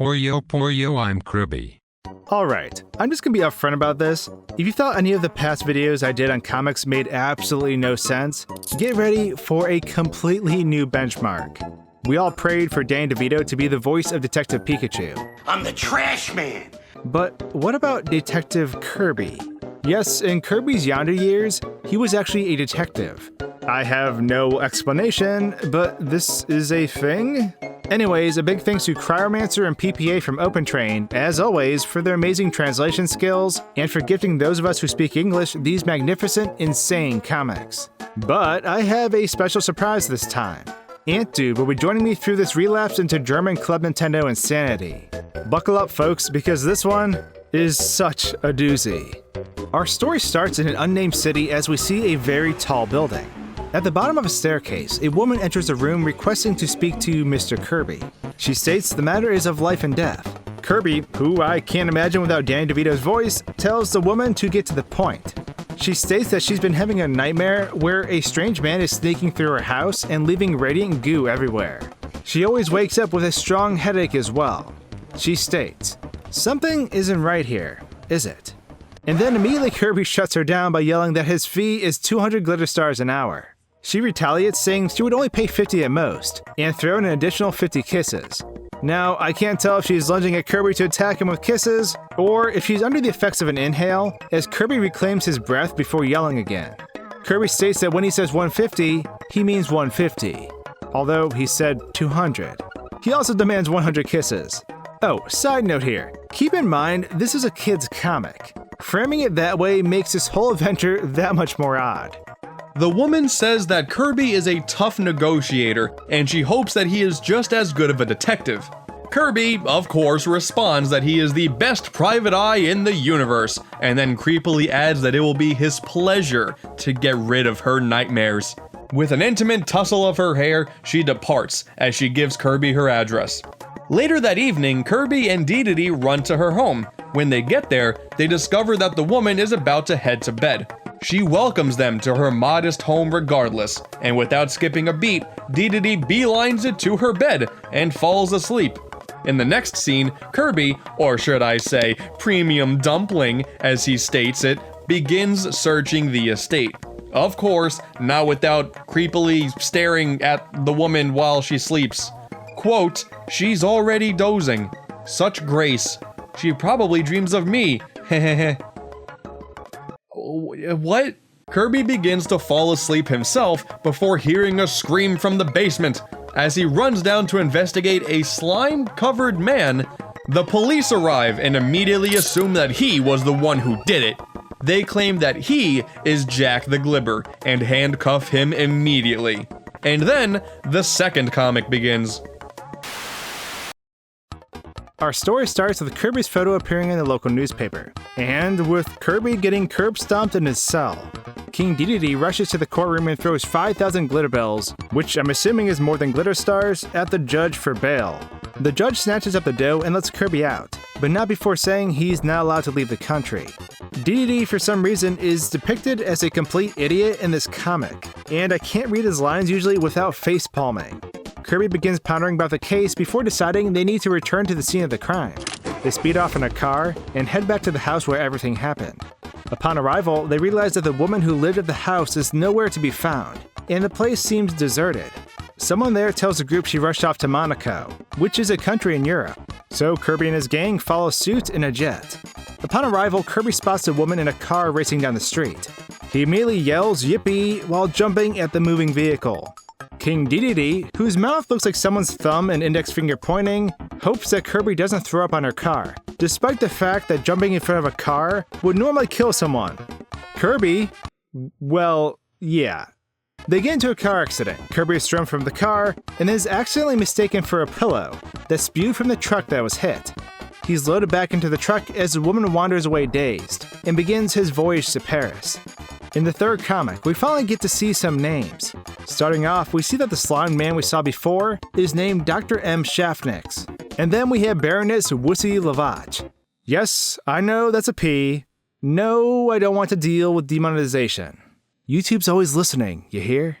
Poyo, I'm Kirby. Alright, I'm just gonna be upfront about this. If you thought any of the past videos I did on comics made absolutely no sense, get ready for a completely new benchmark. We all prayed for Danny DeVito to be the voice of Detective Pikachu. I'm the trash man! But what about Detective Kirby? Yes, in Kirby's yonder years, he was actually a detective. I have no explanation, but this is a thing? Anyways, a big thanks to Cryomancer and PPA from OpenTrain, as always, for their amazing translation skills, and for gifting those of us who speak English these magnificent, insane comics. But I have a special surprise this time. AntDude will be joining me through this relapse into German Club Nintendo insanity. Buckle up, folks, because this one is such a doozy. Our story starts in an unnamed city as we see a very tall building. At the bottom of a staircase, a woman enters a room requesting to speak to Mr. Kirby. She states the matter is of life and death. Kirby, who I can't imagine without Danny DeVito's voice, tells the woman to get to the point. She states that she's been having a nightmare where a strange man is sneaking through her house and leaving radiant goo everywhere. She always wakes up with a strong headache as well. She states, "Something isn't right here, is it?" And then immediately Kirby shuts her down by yelling that his fee is 200 glitter stars an hour. She retaliates saying she would only pay 50 at most, and throw in an additional 50 kisses. Now, I can't tell if she's lunging at Kirby to attack him with kisses, or if she's under the effects of an inhale, as Kirby reclaims his breath before yelling again. Kirby states that when he says 150, he means 150, although he said 200. He also demands 100 kisses. Oh, side note here, keep in mind this is a kid's comic. Framing it that way makes this whole adventure that much more odd. The woman says that Kirby is a tough negotiator, and she hopes that he is just as good of a detective. Kirby, of course, responds that he is the best private eye in the universe, and then creepily adds that it will be his pleasure to get rid of her nightmares. With an intimate tussle of her hair, she departs as she gives Kirby her address. Later that evening, Kirby and Dedede run to her home. When they get there, they discover that the woman is about to head to bed. She welcomes them to her modest home regardless, and without skipping a beat, Dedede beelines it to her bed and falls asleep. In the next scene, Kirby, or should I say, Premium Dumpling, as he states it, begins searching the estate. Of course, not without creepily staring at the woman while she sleeps. Quote, "She's already dozing. Such grace. She probably dreams of me. Hehehe." What? Kirby begins to fall asleep himself before hearing a scream from the basement. As he runs down to investigate a slime-covered man, the police arrive and immediately assume that he was the one who did it. They claim that he is Jack the Glibber and handcuff him immediately. And then, the second comic begins. Our story starts with Kirby's photo appearing in the local newspaper, and with Kirby getting curb stomped in his cell. King Dedede rushes to the courtroom and throws 5,000 glitter bells, which I'm assuming is more than glitter stars, at the judge for bail. The judge snatches up the dough and lets Kirby out, but not before saying he's not allowed to leave the country. Dedede, for some reason, is depicted as a complete idiot in this comic, and I can't read his lines usually without face palming. Kirby begins pondering about the case before deciding they need to return to the scene of the crime. They speed off in a car and head back to the house where everything happened. Upon arrival, they realize that the woman who lived at the house is nowhere to be found, and the place seems deserted. Someone there tells the group she rushed off to Monaco, which is a country in Europe, so Kirby and his gang follow suit in a jet. Upon arrival, Kirby spots a woman in a car racing down the street. He immediately yells "Yippee" while jumping at the moving vehicle. King Dedede, whose mouth looks like someone's thumb and index finger pointing, hopes that Kirby doesn't throw up on her car, despite the fact that jumping in front of a car would normally kill someone. Kirby, well, yeah. They get into a car accident. Kirby is thrown from the car and is accidentally mistaken for a pillow that spewed from the truck that was hit. He's loaded back into the truck as the woman wanders away dazed and begins his voyage to Paris. In the third comic, we finally get to see some names. Starting off, we see that the slime man we saw before is named Dr. M. Shaftnix. And then we have Baroness Wussy Lavach. Yes, I know that's a P. No, I don't want to deal with demonetization. YouTube's always listening, you hear?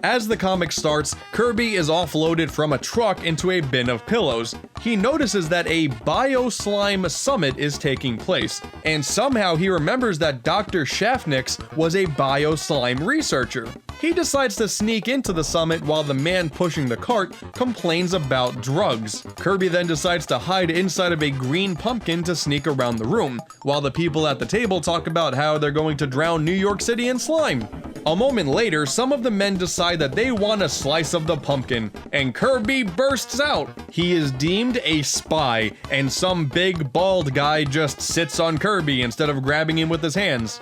As the comic starts, Kirby is offloaded from a truck into a bin of pillows. He notices that a bio-slime summit is taking place, and somehow he remembers that Dr. Shaftnix was a bio-slime researcher. He decides to sneak into the summit while the man pushing the cart complains about drugs. Kirby then decides to hide inside of a green pumpkin to sneak around the room, while the people at the table talk about how they're going to drown New York City in slime. A moment later, some of the men decide that they want a slice of the pumpkin, and Kirby bursts out. He is deemed a spy, and some big bald guy just sits on Kirby instead of grabbing him with his hands.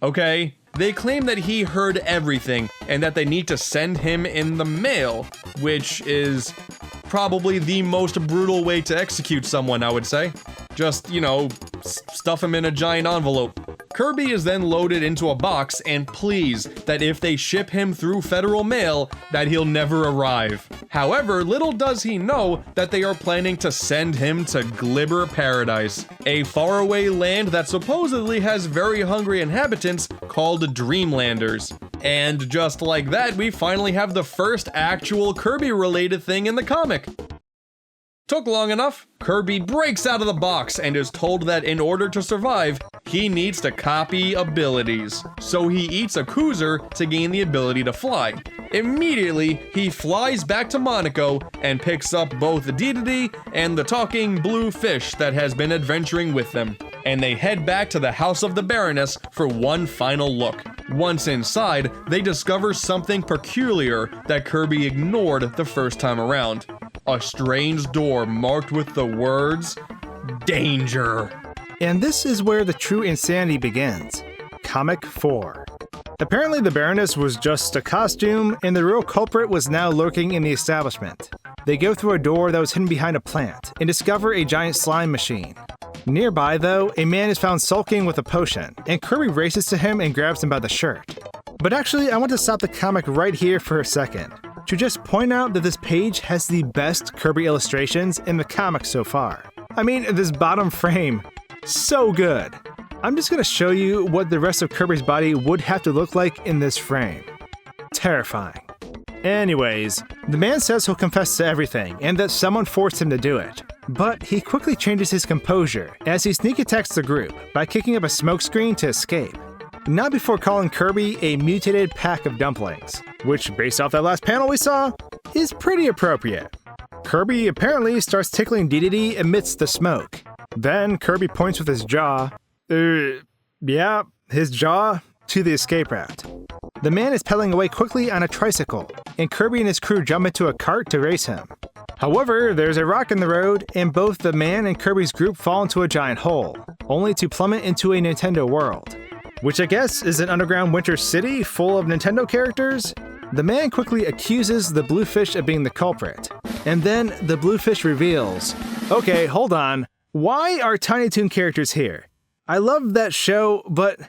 Okay. They claim that he heard everything and that they need to send him in the mail, which is probably the most brutal way to execute someone, I would say. Just, you know, stuff him in a giant envelope. Kirby is then loaded into a box and pleads that if they ship him through federal mail, that he'll never arrive. However, little does he know that they are planning to send him to Glibber Paradise, a faraway land that supposedly has very hungry inhabitants called Dreamlanders. And just like that, we finally have the first actual Kirby-related thing in the comic. Took long enough, Kirby breaks out of the box and is told that in order to survive, he needs to copy abilities. So he eats a Koozer to gain the ability to fly. Immediately, he flies back to Monaco and picks up both Dedede and the talking blue fish that has been adventuring with them. And they head back to the house of the baroness for one final look. Once inside, they discover something peculiar that Kirby ignored the first time around. A strange door marked with the words, "Danger." And this is where the true insanity begins. Comic 4. Apparently the Baroness was just a costume, and the real culprit was now lurking in the establishment. They go through a door that was hidden behind a plant, and discover a giant slime machine. Nearby, though, a man is found sulking with a potion, and Kirby races to him and grabs him by the shirt. But actually, I want to stop the comic right here for a second, to just point out that this page has the best Kirby illustrations in the comic so far. I mean, this bottom frame, so good. I'm just gonna show you what the rest of Kirby's body would have to look like in this frame. Terrifying. Anyways, the man says he'll confess to everything and that someone forced him to do it. But he quickly changes his composure as he sneak attacks the group by kicking up a smokescreen to escape. Not before calling Kirby a mutated pack of dumplings, which, based off that last panel we saw, is pretty appropriate. Kirby apparently starts tickling Dedede amidst the smoke. Then Kirby points with his jaw, his jaw, to the escape route. The man is pedaling away quickly on a tricycle, and Kirby and his crew jump into a cart to race him. However, there's a rock in the road, and both the man and Kirby's group fall into a giant hole, only to plummet into a Nintendo world. Which I guess is an underground winter city full of Nintendo characters? The man quickly accuses the blue fish of being the culprit. And then the blue fish reveals, okay, hold on, why are Tiny Toon characters here? I love that show, but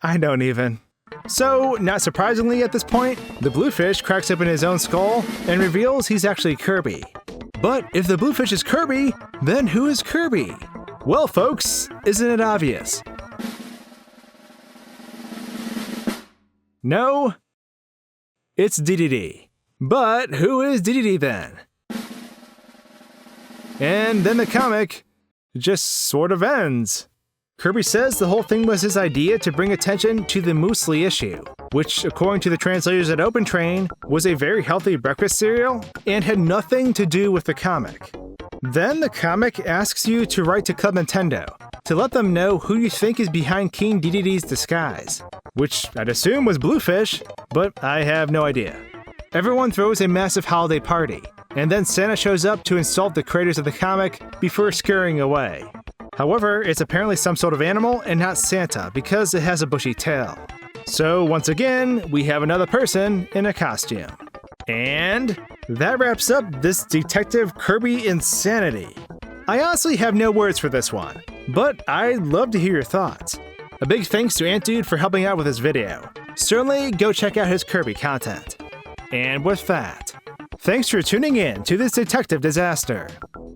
I don't even. So, not surprisingly at this point, the bluefish cracks open his own skull and reveals he's actually Kirby. But if the bluefish is Kirby, then who is Kirby? Well, folks, isn't it obvious? No, it's Dedede. But who is Dedede then? And then the comic just sort of ends. Kirby says the whole thing was his idea to bring attention to the muesli issue, which, according to the translators at Open Train, was a very healthy breakfast cereal and had nothing to do with the comic. Then the comic asks you to write to Club Nintendo to let them know who you think is behind King Dedede's disguise, which I'd assume was Bluefish, but I have no idea. Everyone throws a massive holiday party, and then Santa shows up to insult the creators of the comic before scurrying away. However, it's apparently some sort of animal and not Santa because it has a bushy tail. So once again, we have another person in a costume. And that wraps up this Detective Kirby insanity. I honestly have no words for this one, but I'd love to hear your thoughts. A big thanks to AntDude for helping out with this video. Certainly go check out his Kirby content. And with that, thanks for tuning in to this detective disaster.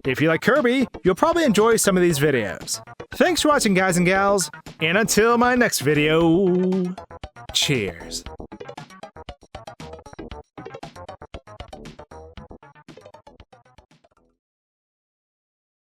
If you like Kirby, you'll probably enjoy some of these videos. Thanks for watching, guys and gals, and until my next video, cheers.